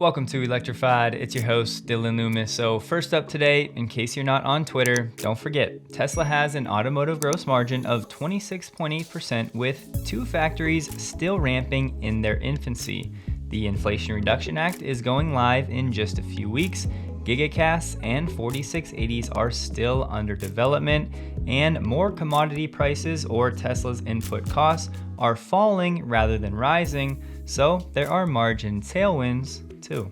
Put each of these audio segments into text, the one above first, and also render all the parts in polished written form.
Welcome to Electrified. It's your host, Dylan Loomis. So first up today, in case you're not on Twitter, don't forget, Tesla has an automotive gross margin of 26.8% with two factories still ramping in their infancy. The Inflation Reduction Act is going live in just a few weeks. Gigacasts and 4680s are still under development, and more commodity prices or Tesla's input costs are falling rather than rising, so there are margin tailwinds too.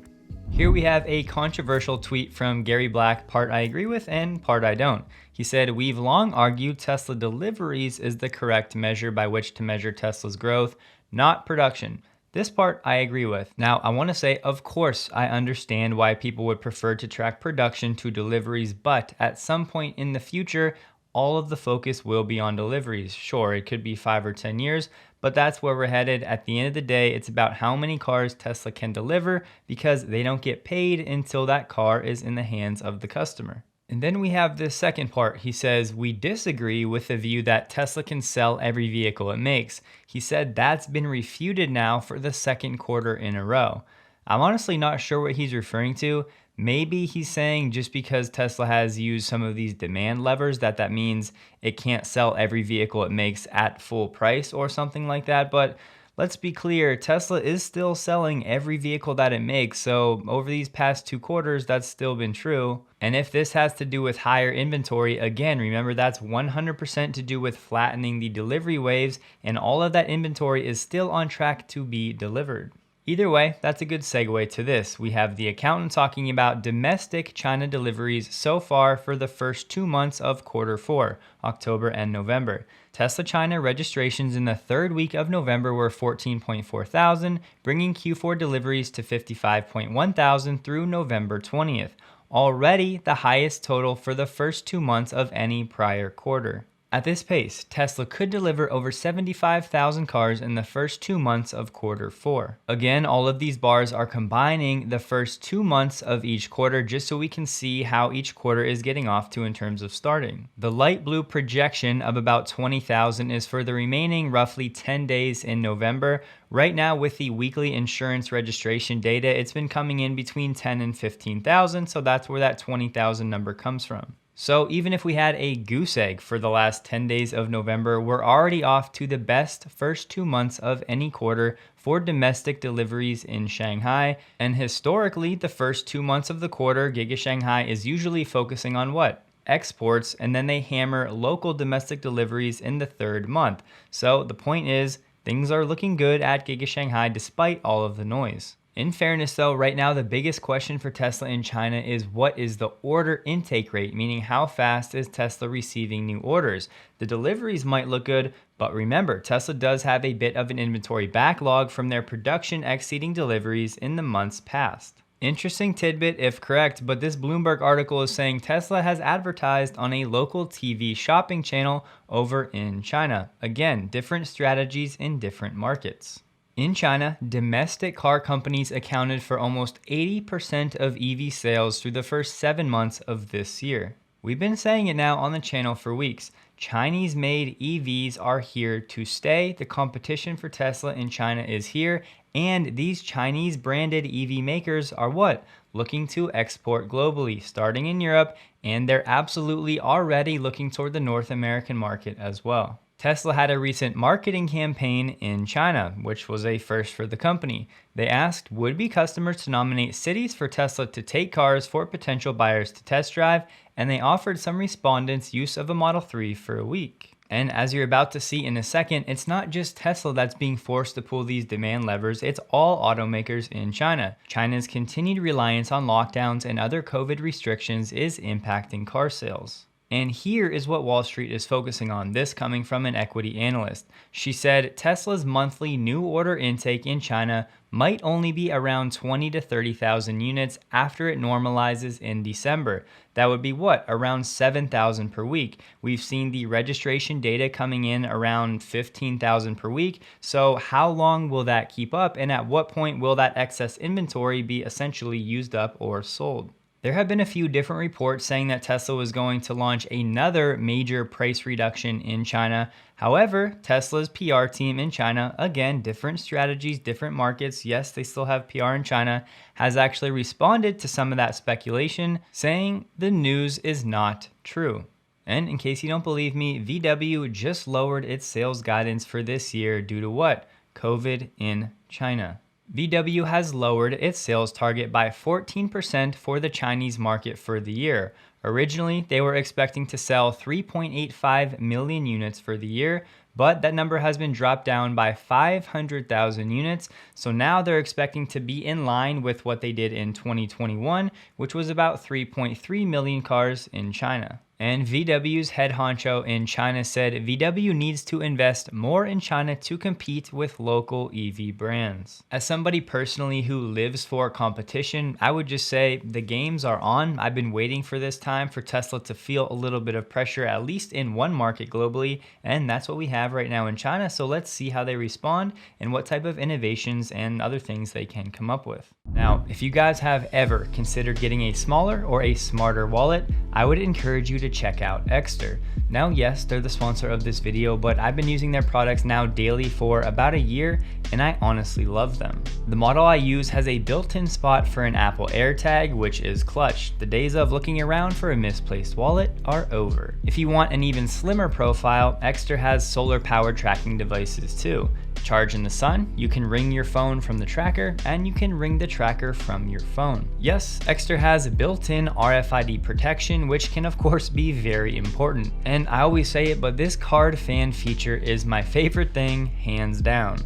Here we have a controversial tweet from Gary Black, part I agree with and part I don't. He said, "We've long argued Tesla deliveries is the correct measure by which to measure Tesla's growth, not production. This part I agree with." Now, I want to say, of course, I understand why people would prefer to track production to deliveries, but at some point in the future, all of the focus will be on deliveries. Sure, it could be 5 or 10 years, but that's where we're headed. At the end of the day, it's about how many cars Tesla can deliver because they don't get paid until that car is in the hands of the customer. And then we have this second part. He says, "We disagree with the view that Tesla can sell every vehicle it makes." He said that's been refuted now for the second quarter in a row. I'm honestly not sure what he's referring to. Maybe he's saying just because Tesla has used some of these demand levers that means it can't sell every vehicle it makes at full price or something like that. But let's be clear, Tesla is still selling every vehicle that it makes. So over these past 2 quarters, that's still been true. And if this has to do with higher inventory, again, remember that's 100% to do with flattening the delivery waves, and all of that inventory is still on track to be delivered. Either way, that's a good segue to this. We have the accountant talking about domestic China deliveries so far for the first 2 months of quarter 4, October and November. Tesla China registrations in the third week of November were 14.4 thousand, bringing Q4 deliveries to 55.1 thousand through November 20th, already the highest total for the first 2 months of any prior quarter. At this pace, Tesla could deliver over 75,000 cars in the first 2 months of quarter 4. Again, all of these bars are combining the first 2 months of each quarter just so we can see how each quarter is getting off to in terms of starting. The light blue projection of about 20,000 is for the remaining roughly 10 days in November. Right now, with the weekly insurance registration data, it's been coming in between 10 and 15,000, so that's where that 20,000 number comes from. So even if we had a goose egg for the last 10 days of November, we're already off to the best first 2 months of any quarter for domestic deliveries in Shanghai. And historically, the first 2 months of the quarter, Giga Shanghai is usually focusing on what? Exports, and then they hammer local domestic deliveries in the third month. So the point is, things are looking good at Giga Shanghai despite all of the noise. In fairness though, right now the biggest question for Tesla in China is what is the order intake rate, meaning how fast is Tesla receiving new orders? The deliveries might look good, but remember, Tesla does have a bit of an inventory backlog from their production exceeding deliveries in the months past. Interesting tidbit if correct, but this Bloomberg article is saying Tesla has advertised on a local TV shopping channel over in China. Again, different strategies in different markets. In China, domestic car companies accounted for almost 80% of EV sales through the first 7 months of this year. We've been saying it now on the channel for weeks. Chinese-made EVs are here to stay. The competition for Tesla in China is here, and these Chinese-branded EV makers are what? Looking to export globally, starting in Europe, and they're absolutely already looking toward the North American market as well. Tesla had a recent marketing campaign in China, which was a first for the company. They asked would-be customers to nominate cities for Tesla to take cars for potential buyers to test drive, and they offered some respondents use of a Model 3 for a week. And as you're about to see in a second, it's not just Tesla that's being forced to pull these demand levers, it's all automakers in China. China's continued reliance on lockdowns and other COVID restrictions is impacting car sales. And here is what Wall Street is focusing on, this coming from an equity analyst. She said Tesla's monthly new order intake in China might only be around 20 to 30,000 units after it normalizes in December. That would be what? Around 7,000 per week. We've seen the registration data coming in around 15,000 per week. So how long will that keep up? And at what point will that excess inventory be essentially used up or sold? There have been a few different reports saying that Tesla was going to launch another major price reduction in China. However, Tesla's PR team in China, again, different strategies, different markets. Yes, they still have PR in China, has actually responded to some of that speculation, saying the news is not true. And in case you don't believe me, VW just lowered its sales guidance for this year due to what? COVID in China. VW has lowered its sales target by 14% for the Chinese market for the year. Originally, they were expecting to sell 3.85 million units for the year, but that number has been dropped down by 500,000 units. So now they're expecting to be in line with what they did in 2021, which was about 3.3 million cars in China. And VW's head honcho in China said VW needs to invest more in China to compete with local EV brands. As somebody personally who lives for competition, I would just say the games are on. I've been waiting for this time for Tesla to feel a little bit of pressure, at least in one market globally, and that's what we have right now in China. So let's see how they respond and what type of innovations and other things they can come up with. Now, if you guys have ever considered getting a smaller or a smarter wallet, I would encourage you to check out Ekster. Now, yes, they're the sponsor of this video, but I've been using their products now daily for about a year, and I honestly love them. The model I use has a built-in spot for an Apple AirTag, which is clutch. The days of looking around for a misplaced wallet are over. If you want an even slimmer profile, Ekster has solar power tracking devices too. Charge in the sun, you can ring your phone from the tracker, and you can ring the tracker from your phone. Yes, Ekster has built-in RFID protection, which can of course be very important. And I always say it, but this card fan feature is my favorite thing, hands down.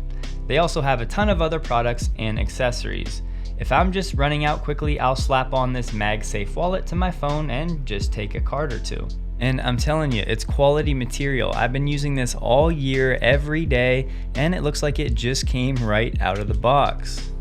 They also have a ton of other products and accessories. If I'm just running out quickly, I'll slap on this MagSafe wallet to my phone and just take a card or two. And I'm telling you, it's quality material. I've been using this all year, every day, and it looks like it just came right out of the box.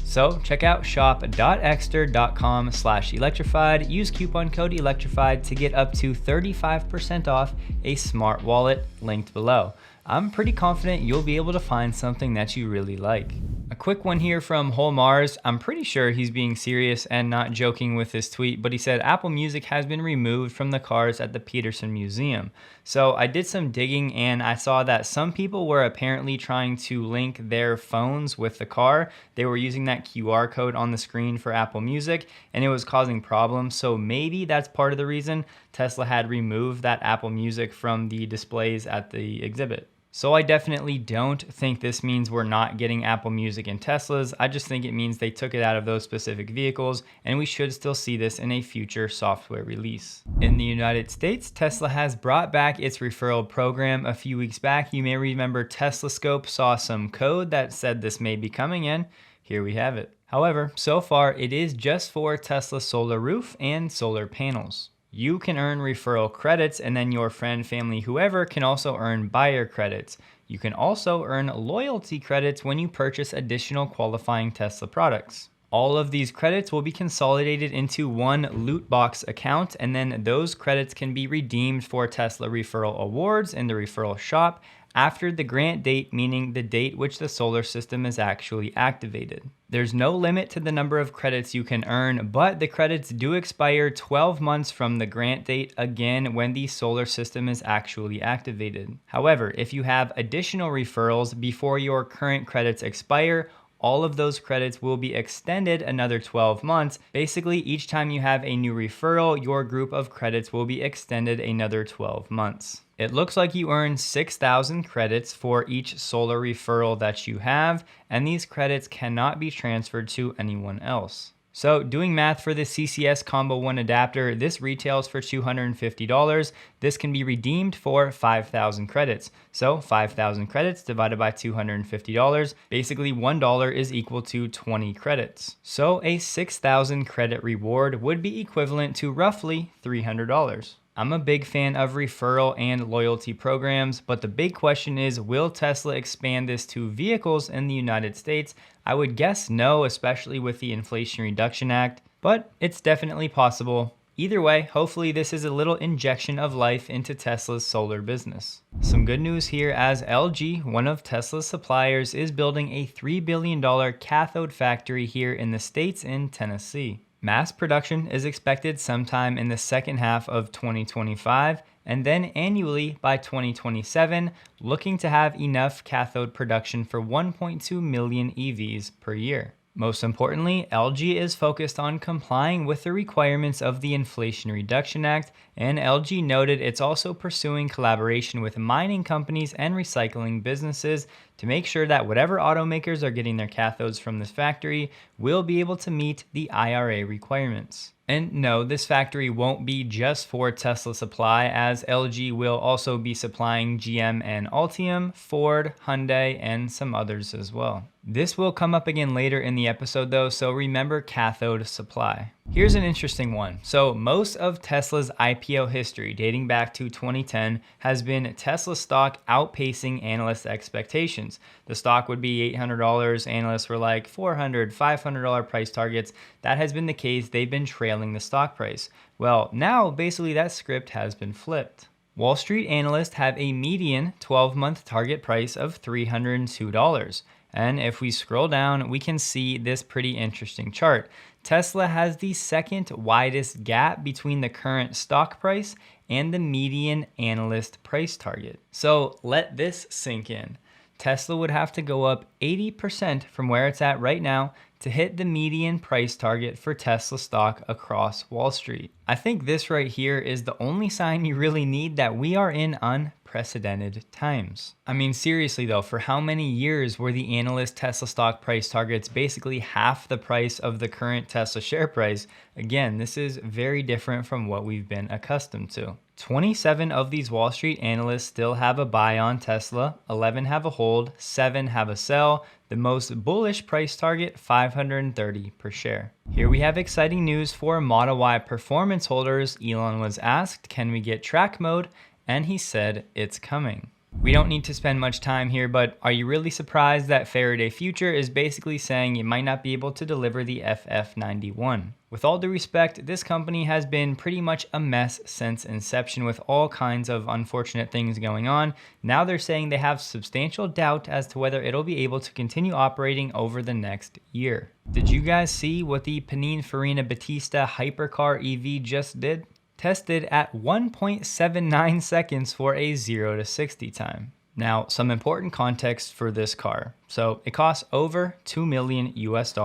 So check out shop.ekster.com/electrified. Use coupon code electrified to get up to 35% off a smart wallet linked below. I'm pretty confident you'll be able to find something that you really like. A quick one here from Whole Mars. I'm pretty sure he's being serious and not joking with this tweet, but he said Apple Music has been removed from the cars at the Peterson Museum. So I did some digging and I saw that some people were apparently trying to link their phones with the car. They were using that QR code on the screen for Apple Music and it was causing problems. So maybe that's part of the reason Tesla had removed that Apple Music from the displays at the exhibit. So I definitely don't think this means we're not getting Apple Music in Teslas. I just think it means they took it out of those specific vehicles and we should still see this in a future software release. In the United States, Tesla has brought back its referral program. A few weeks back, you may remember TeslaScope saw some code that said this may be coming in. Here we have it. However, so far it is just for Tesla Solar Roof and solar panels. You can earn referral credits and then your friend, family, whoever can also earn buyer credits. You can also earn loyalty credits when you purchase additional qualifying Tesla products. All of these credits will be consolidated into one loot box account and then those credits can be redeemed for Tesla referral awards in the referral shop after the grant date, meaning the date which the solar system is actually activated. There's no limit to the number of credits you can earn, but the credits do expire 12 months from the grant date, again when the solar system is actually activated. However, if you have additional referrals before your current credits expire, all of those credits will be extended another 12 months. Basically, each time you have a new referral, your group of credits will be extended another 12 months. It looks like you earn 6,000 credits for each solar referral that you have, and these credits cannot be transferred to anyone else. So doing math for the CCS Combo 1 adapter, this retails for $250. This can be redeemed for 5,000 credits. So 5,000 credits divided by $250, basically $1 is equal to 20 credits. So a 6,000 credit reward would be equivalent to roughly $300. I'm a big fan of referral and loyalty programs, but the big question is, will Tesla expand this to vehicles in the United States? I would guess no, especially with the Inflation Reduction Act, but it's definitely possible. Either way, hopefully this is a little injection of life into Tesla's solar business. Some good news here as LG, one of Tesla's suppliers, is building a $3 billion cathode factory here in the States in Tennessee. Mass production is expected sometime in the second half of 2025, and then annually by 2027, looking to have enough cathode production for 1.2 million EVs per year. Most importantly, LG is focused on complying with the requirements of the Inflation Reduction Act, and LG noted it's also pursuing collaboration with mining companies and recycling businesses to make sure that whatever automakers are getting their cathodes from this factory will be able to meet the IRA requirements. And no, this factory won't be just for Tesla supply, as LG will also be supplying GM and Ultium, Ford, Hyundai, and some others as well. This will come up again later in the episode though, so remember cathode supply. Here's an interesting one. So most of Tesla's IPO history, dating back to 2010, has been Tesla stock outpacing analyst expectations. The stock would be $800, analysts were like $400, $500 price targets. That has been the case, they've been trailing the stock price. Well, now basically that script has been flipped. Wall Street analysts have a median 12-month target price of $302. And if we scroll down, we can see this pretty interesting chart. Tesla has the second widest gap between the current stock price and the median analyst price target. So let this sink in. Tesla would have to go up 80% from where it's at right now to hit the median price target for Tesla stock across Wall Street. I think this right here is the only sign you really need that we are in unprecedented times. I mean, seriously though, for how many years were the analyst Tesla stock price targets basically half the price of the current Tesla share price? Again, this is very different from what we've been accustomed to. 27 of these Wall Street analysts still have a buy on Tesla, 11 have a hold, 7 have a sell. The most bullish price target, $530 per share. Here we have exciting news for Model Y performance holders. Elon was asked, can we get track mode? And he said it's coming. We don't need to spend much time here, but are you really surprised that Faraday Future is basically saying it might not be able to deliver the FF91? With all due respect, this company has been pretty much a mess since inception with all kinds of unfortunate things going on. Now they're saying they have substantial doubt as to whether it'll be able to continue operating over the next year. Did you guys see what the Pininfarina Battista hypercar EV just did? Tested at 1.79 seconds for a 0 to 60 time. Now, some important context for this car. So it costs over $2 million US,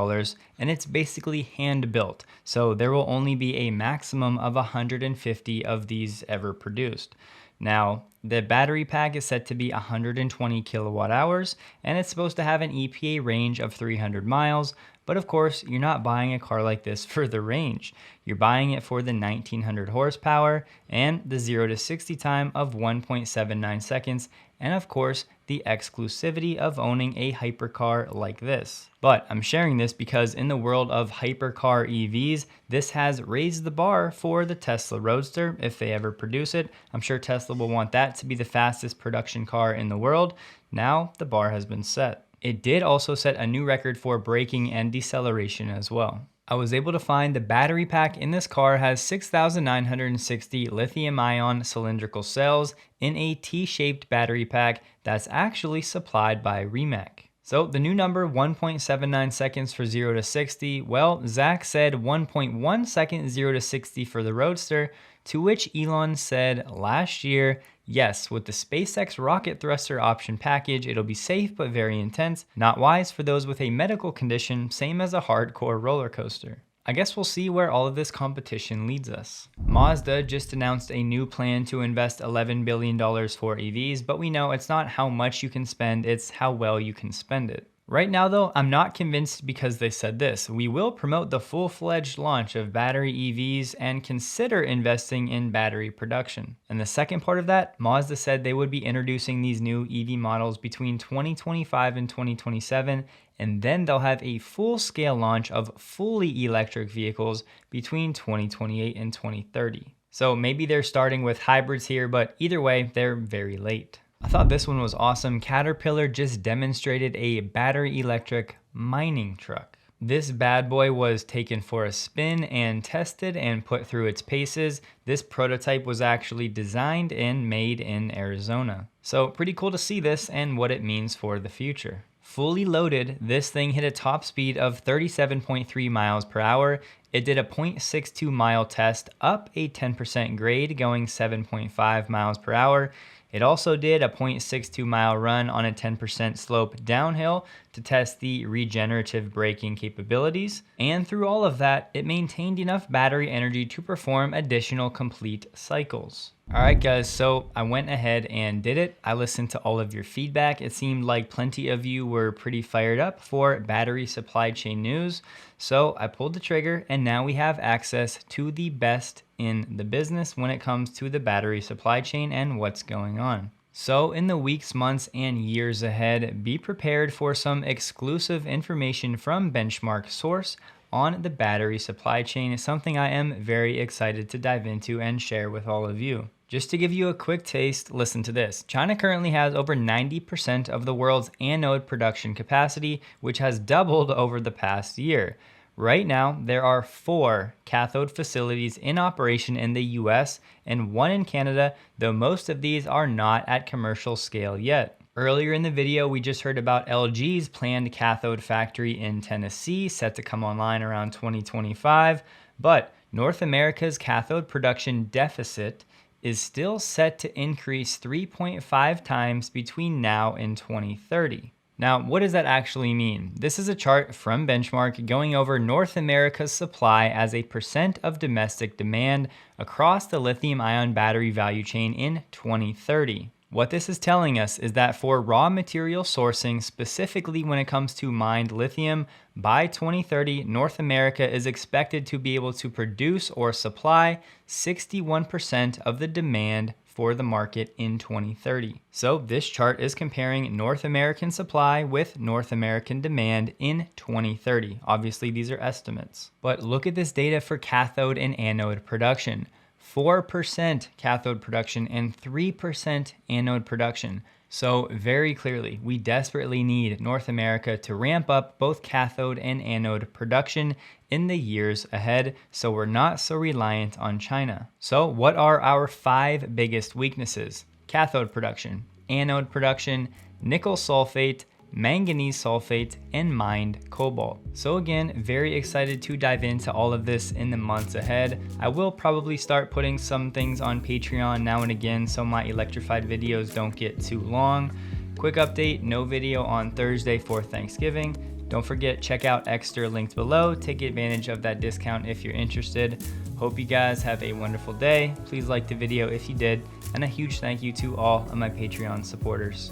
and it's basically hand built. So there will only be a maximum of 150 of these ever produced. Now, the battery pack is set to be 120 kilowatt hours, and it's supposed to have an EPA range of 300 miles. But of course, you're not buying a car like this for the range. You're buying it for the 1900 horsepower and the 0 to 60 time of 1.79 seconds, and of course, the exclusivity of owning a hypercar like this. But I'm sharing this because in the world of hypercar EVs, this has raised the bar for the Tesla Roadster if they ever produce it. I'm sure Tesla will want that to be the fastest production car in the world. Now the bar has been set. It did also set a new record for braking and deceleration as well. I was able to find the battery pack in this car has 6,960 lithium-ion cylindrical cells in a T-shaped battery pack that's actually supplied by Rimac. So the new number, 1.79 seconds for 0 to 60, well, Zach said 1.1 second 0 to 60 for the Roadster, to which Elon said last year, yes, with the SpaceX rocket thruster option package, it'll be safe but very intense, not wise for those with a medical condition, same as a hardcore roller coaster. I guess we'll see where all of this competition leads us. Mazda just announced a new plan to invest $11 billion for EVs, but we know it's not how much you can spend, it's how well you can spend it. Right now though, I'm not convinced because they said this. We will promote the full-fledged launch of battery EVs and consider investing in battery production. And the second part of that, Mazda said they would be introducing these new EV models between 2025 and 2027, and then they'll have a full-scale launch of fully electric vehicles between 2028 and 2030. So maybe they're starting with hybrids here, but either way, they're very late. I thought this one was awesome. Caterpillar just demonstrated a battery electric mining truck. This bad boy was taken for a spin and tested and put through its paces. This prototype was actually designed and made in Arizona. So pretty cool to see this and what it means for the future. Fully loaded, this thing hit a top speed of 37.3 miles per hour. It did a 0.62 mile test, up a 10% grade, going 7.5 miles per hour. It also did a 0.62 mile run on a 10% slope downhill to test the regenerative braking capabilities. And through all of that, it maintained enough battery energy to perform additional complete cycles. All right, guys, so I went ahead and did it. I listened to all of your feedback. It seemed like plenty of you were pretty fired up for battery supply chain news. So I pulled the trigger, and now we have access to the best in the business when it comes to the battery supply chain and what's going on. So in the weeks, months, and years ahead, be prepared for some exclusive information from Benchmark Source on the battery supply chain. Is something I am very excited to dive into and share with all of you. Just to give you a quick taste, listen to this. China currently has over 90% of the world's anode production capacity, which has doubled over the past year. Right now, there are 4 cathode facilities in operation in the US and 1 in Canada, though most of these are not at commercial scale yet. Earlier in the video, we just heard about LG's planned cathode factory in Tennessee, set to come online around 2025, but North America's cathode production deficit is still set to increase 3.5 times between now and 2030. Now, what does that actually mean? This is a chart from Benchmark going over North America's supply as a percent of domestic demand across the lithium-ion battery value chain in 2030. What this is telling us is that for raw material sourcing, specifically when it comes to mined lithium, by 2030, North America is expected to be able to produce or supply 61% of the demand for the market in 2030. So this chart is comparing North American supply with North American demand in 2030. Obviously, these are estimates. But look at this data for cathode and anode production. 4% cathode production and 3% anode production. So very clearly, we desperately need North America to ramp up both cathode and anode production in the years ahead, so we're not so reliant on China. So what are our 5 biggest weaknesses? Cathode production, anode production, nickel sulfate, manganese sulfate, and mined cobalt. So again, very excited to dive into all of this in the months ahead. I will probably start putting some things on Patreon now and again so my Electrified videos don't get too long. Quick update, no video on Thursday for Thanksgiving. Don't forget, check out Ekster linked below. Take advantage of that discount if you're interested. Hope you guys have a wonderful day. Please like the video if you did, and a huge thank you to all of my Patreon supporters.